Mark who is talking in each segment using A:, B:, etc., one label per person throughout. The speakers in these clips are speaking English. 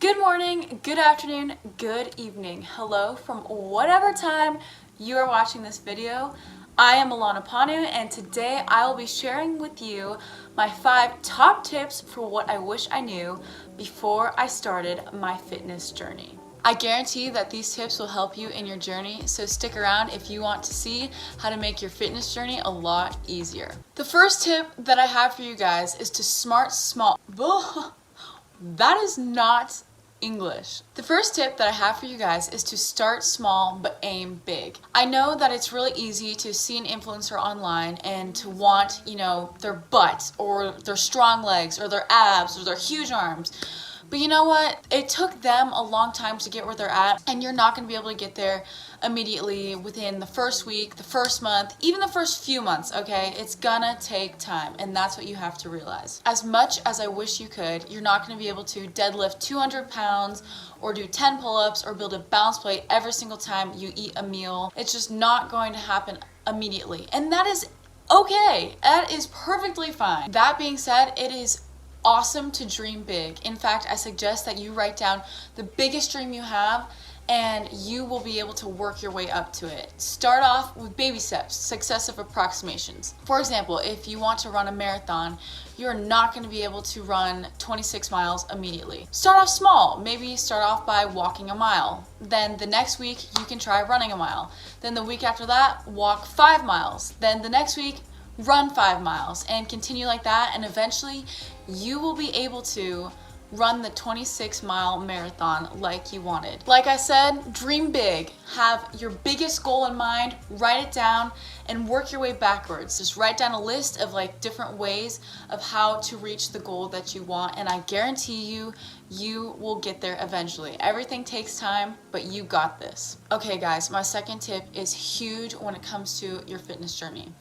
A: Good morning, good afternoon, good evening. Hello from whatever time you are watching this video. I am Alaana Panu, and today I will be sharing with you my 5 top tips for what I wish I knew before I started my fitness journey. I guarantee that these tips will help you in your journey, so stick around if you want to see how to make your fitness journey a lot easier. The first tip that I have for you guys is to start small. That is not English. The first tip that I have for you guys is to start small but aim big. I know that it's really easy to see an influencer online and to want, their butt or their strong legs or their abs or their huge arms. But you know what? It took them a long time to get where they're at, and you're not going to be able to get there immediately within the first week, the first month, even the first few months, okay? It's gonna take time, and that's what you have to realize. As much as I wish you could, you're not going to be able to deadlift 200 pounds or do 10 pull-ups or build a balance plate every single time you eat a meal. It's just not going to happen immediately, and that is okay. That is perfectly fine. That being said, it is awesome to dream big. In fact, I suggest that you write down the biggest dream you have, and you will be able to work your way up to it. Start off with baby steps, successive approximations. For example, if you want to run a marathon, you're not going to be able to run 26 miles immediately. Start off small. Maybe start off by walking a mile. Then the next week, you can try running a mile. Then the week after that, walk 5 miles. Then the next week, run 5 miles, and continue like that, and eventually you will be able to run the 26-mile marathon like you wanted. Like I said, dream big. Have your biggest goal in mind, write it down, and work your way backwards. Just write down a list of different ways of how to reach the goal that you want, and I guarantee you will get there eventually. Everything takes time, but you got this. Okay guys, my second tip is huge when it comes to your fitness journey,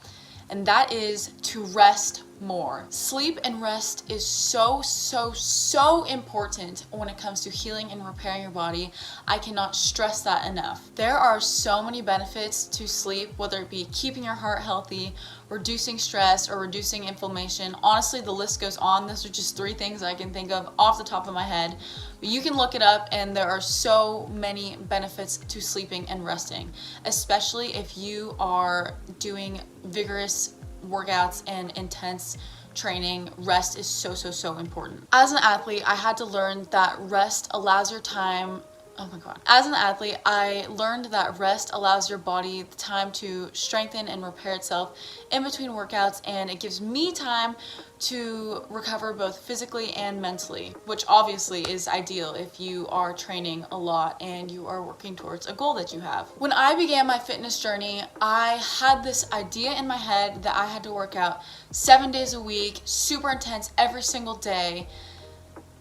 A: and that is to rest more. Sleep and rest is so important when it comes to healing and repairing your body. I cannot stress that enough. There are so many benefits to sleep, whether it be keeping your heart healthy, reducing stress, or reducing inflammation. Honestly, the list goes on. Those are just 3 things I can think of off the top of my head. But you can look it up, and there are so many benefits to sleeping and resting, especially if you are doing vigorous workouts and intense training. Rest is so important. As an athlete, I had to learn that rest allows your time. Oh my God. As an athlete, I learned that rest allows your body the time to strengthen and repair itself in between workouts, and it gives me time to recover both physically and mentally, which obviously is ideal if you are training a lot and you are working towards a goal that you have. When I began my fitness journey, I had this idea in my head that I had to work out 7 days a week, super intense every single day.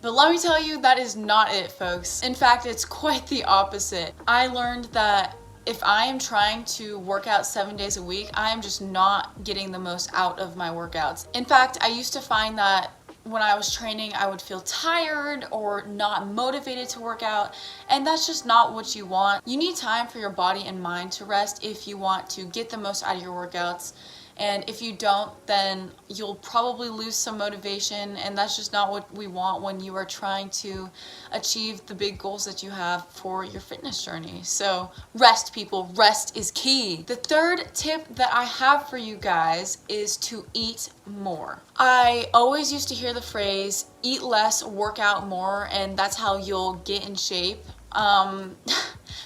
A: But let me tell you, that is not it, folks. In fact, it's quite the opposite. I learned that if I am trying to work out 7 days a week, I am just not getting the most out of my workouts. In fact, I used to find that when I was training, I would feel tired or not motivated to work out, and that's just not what you want. You need time for your body and mind to rest if you want to get the most out of your workouts. And if you don't, then you'll probably lose some motivation, and that's just not what we want when you are trying to achieve the big goals that you have for your fitness journey. So rest, people. Rest is key. The third tip that I have for you guys is to eat more. I always used to hear the phrase, eat less, work out more, and that's how you'll get in shape.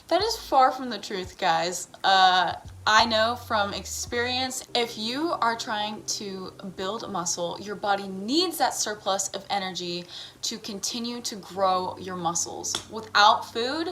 A: That is far from the truth, guys. I know from experience, if you are trying to build muscle, your body needs that surplus of energy to continue to grow your muscles. Without food,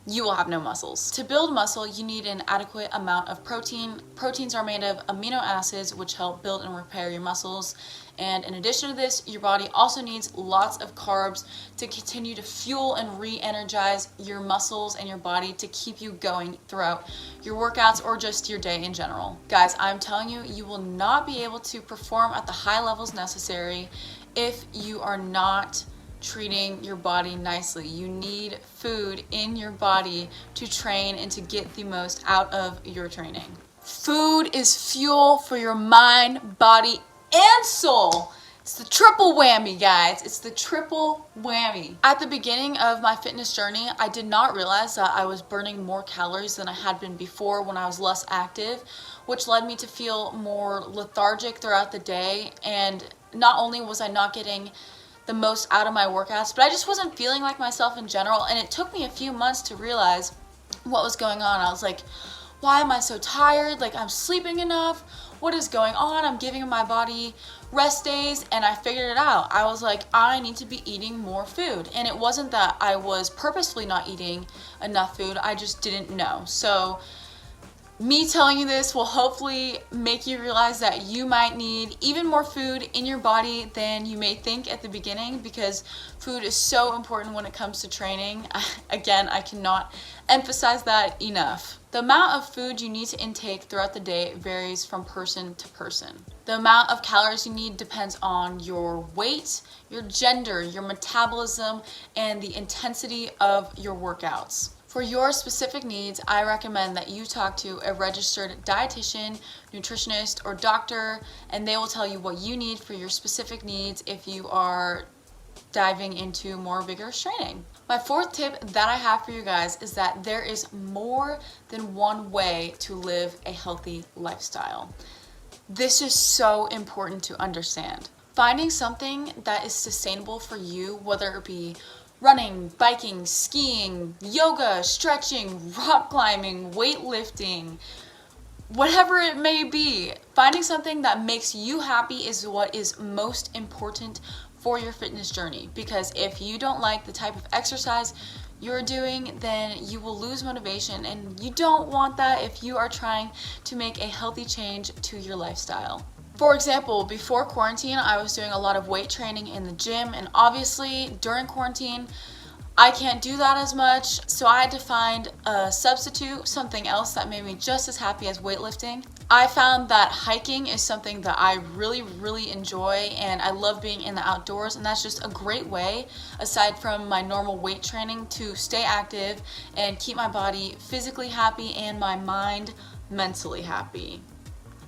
A: you will have no muscles. To build muscle, you need an adequate amount of protein. Proteins are made of amino acids, which help build and repair your muscles. And in addition to this, your body also needs lots of carbs to continue to fuel and re-energize your muscles and your body to keep you going throughout your workouts or just your day in general. Guys, I'm telling you, you will not be able to perform at the high levels necessary if you are not treating your body nicely. You need food in your body to train and to get the most out of your training. Food is fuel for your mind, body, and soul. It's the triple whammy, guys. It's the triple whammy. At the beginning of my fitness journey, I did not realize that I was burning more calories than I had been before when I was less active, which led me to feel more lethargic throughout the day. And not only was I not getting the most out of my workouts, but I just wasn't feeling like myself in general. And it took me a few months to realize what was going on. I was like, why am I so tired? Like, I'm sleeping enough? What is going on? I'm giving my body rest days, and I figured it out. I was like, I need to be eating more food. And it wasn't that I was purposefully not eating enough food, I just didn't know. So me telling you this will hopefully make you realize that you might need even more food in your body than you may think at the beginning, because food is so important when it comes to training. Again, I cannot emphasize that enough. The amount of food you need to intake throughout the day varies from person to person. The amount of calories you need depends on your weight, your gender, your metabolism, and the intensity of your workouts. For your specific needs, I recommend that you talk to a registered dietitian, nutritionist, or doctor, and they will tell you what you need for your specific needs if you are diving into more vigorous training. My fourth tip that I have for you guys is that there is more than one way to live a healthy lifestyle. This is so important to understand. Finding something that is sustainable for you, whether it be running, biking, skiing, yoga, stretching, rock climbing, weightlifting, whatever it may be, finding something that makes you happy is what is most important for your fitness journey. Because if you don't like the type of exercise you're doing, then you will lose motivation, and you don't want that if you are trying to make a healthy change to your lifestyle. For example, before quarantine, I was doing a lot of weight training in the gym, and obviously during quarantine, I can't do that as much, so I had to find a substitute, something else that made me just as happy as weightlifting. I found that hiking is something that I really enjoy, and I love being in the outdoors, and that's just a great way, aside from my normal weight training, to stay active and keep my body physically happy and my mind mentally happy.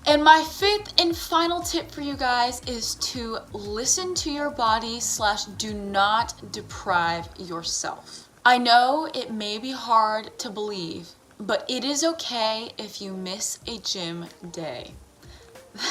A: And my fifth and final tip for you guys is to listen to your body / do not deprive yourself. I know it may be hard to believe, but it is okay if you miss a gym day.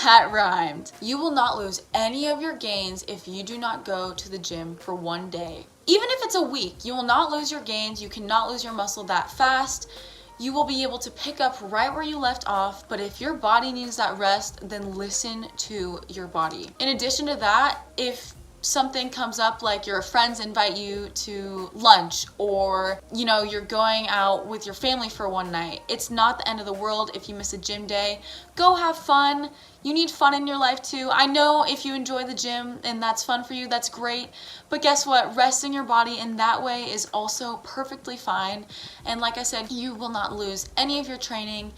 A: That rhymed. You will not lose any of your gains if you do not go to the gym for one day. Even if it's a week, you will not lose your gains. You cannot lose your muscle that fast. You will be able to pick up right where you left off, but if your body needs that rest, then listen to your body. In addition to that, if something comes up, like your friends invite you to lunch, or you're going out with your family for one night, it's not the end of the world if you miss a gym day. Go have fun. You need fun in your life too. I know if you enjoy the gym and that's fun for you, that's great, but guess what? Resting your body in that way is also perfectly fine. And like I said, you will not lose any of your training,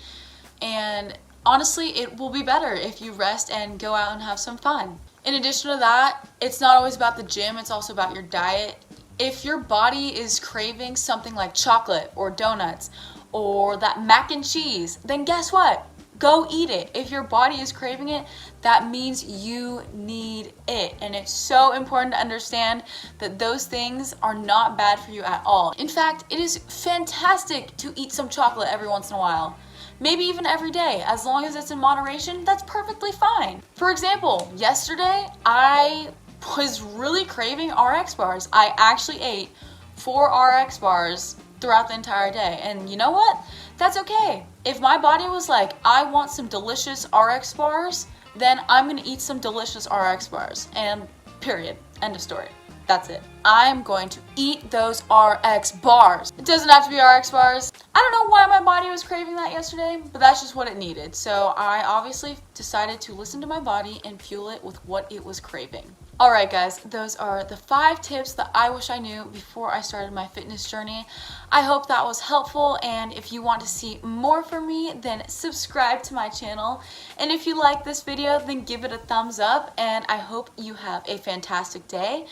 A: and honestly, it will be better if you rest and go out and have some fun. In addition to that, it's not always about the gym, it's also about your diet. If your body is craving something like chocolate or donuts or that mac and cheese, then guess what? Go eat it. If your body is craving it, that means you need it. And it's so important to understand that those things are not bad for you at all. In fact, it is fantastic to eat some chocolate every once in a while. Maybe even every day. As long as it's in moderation, that's perfectly fine. For example, yesterday I was really craving RX bars. I actually ate 4 RX bars throughout the entire day. And you know what? That's okay. If my body was like, I want some delicious RX bars, then I'm gonna eat some delicious RX bars. And period. End of story. That's it. I'm going to eat those RX bars. It doesn't have to be RX bars. I don't know why my body was craving that yesterday, but that's just what it needed. So I obviously decided to listen to my body and fuel it with what it was craving. Alright guys, those are the 5 tips that I wish I knew before I started my fitness journey. I hope that was helpful, and if you want to see more from me, then subscribe to my channel. And if you like this video, then give it a thumbs up, and I hope you have a fantastic day.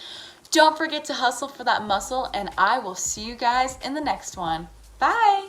A: Don't forget to hustle for that muscle, and I will see you guys in the next one. Bye!